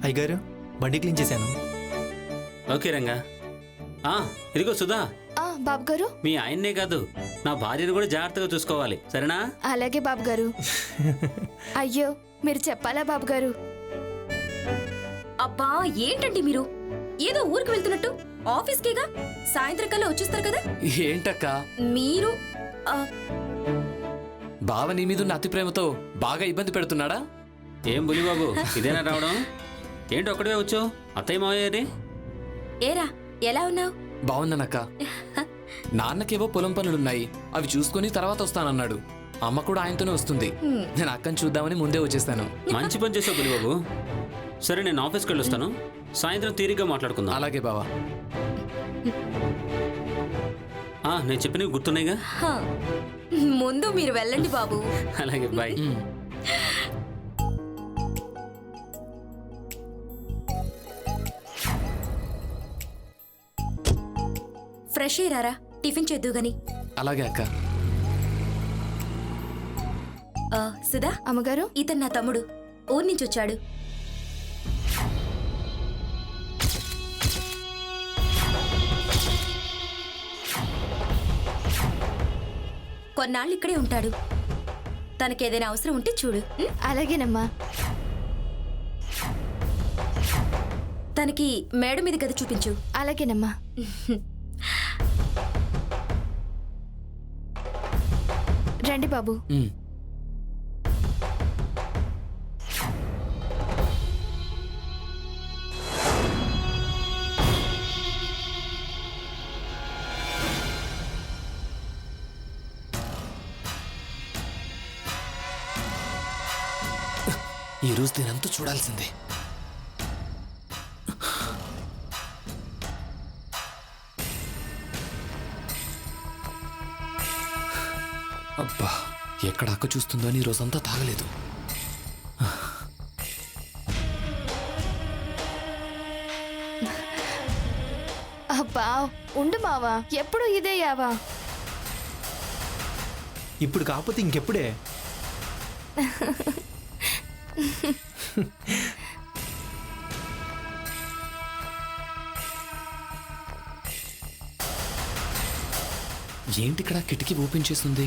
అయ్యగారు బండి క్లీన్ చేశాను. ఓకే రంగా. ఇదిగో సుధా, బాబు గారు. మీ ఆయన్నే కాదు నా భార్యను కూడా జాగ్రత్తగా చూసుకోవాలి, సరేనా? అలాగే బాబు గారు. అయ్యో మీరు చెప్పాలా బాబు గారు? అబ్బా ఏంటండి మీరు ఏదో ఊరికి వెళ్తున్నట్టు? ఆఫీస్కేగా సాయంత్రం కల్లా వచ్చేస్తారు కదా. ఏంటక్క మీరు బావ నీ మీద ఉన్న అతి ప్రేమతో బాగా ఇబ్బంది పెడుతున్నాడా? ఏం బులిబాబు, ఇదేనా రావడం? ఏంటి ఒక్కడే వచ్చావు? అత్తయ్య మావయ్యది? ఏరా ఎలా ఉన్నావు? బాగున్నానక్క. నాన్నకేవో పొలం పనులున్నాయి, అవి చూసుకుని తర్వాత వస్తానన్నాడు. అమ్మ కూడా ఆయనతోనే వస్తుంది. నేను అక్కని చూద్దామని ముందే వచ్చేస్తాను. మంచి పని చేసావు బులిబాబు. సరే నేను ఆఫీస్కి వెళ్ళొస్తాను, సాయంత్రం తీరిగ్గా మాట్లాడుకుందాం. అలాగే బావా. నేను చెప్పినవి గుర్తున్నాయిగా? ముందు మీరు వెళ్ళండి బాబు. అలాగే బాయ్. ఫ్రెష్ అయ్యారా? టిఫిన్ చేద్దు గాని. అలాగే అక్క. సుధా అమ్మగారు, ఇతను నా తమ్ముడు, ఊరి నుంచి వచ్చాడు. కొన్నాళ్ళు ఇక్కడే ఉంటాడు. తనకేదైనా అవసరం ఉంటే చూడు. అలాగేనమ్మా. తనకి మేడ మీద గది చూపించు. అలాగేనమ్మా. రండి బాబు. ఈరోజు దీనంతా చూడాల్సిందే. అబ్బా, ఎక్కడ అక్క చూస్తుందో అని ఈరోజంతా తాగలేదు. అబ్బా ఉండు మావా, ఎప్పుడు ఇదే యావా? ఇప్పుడు కాకపోతే ఇంకెప్పుడే? ఏంటి ఇక్కడ కిటికీ ఓపెన్ చేస్తుంది?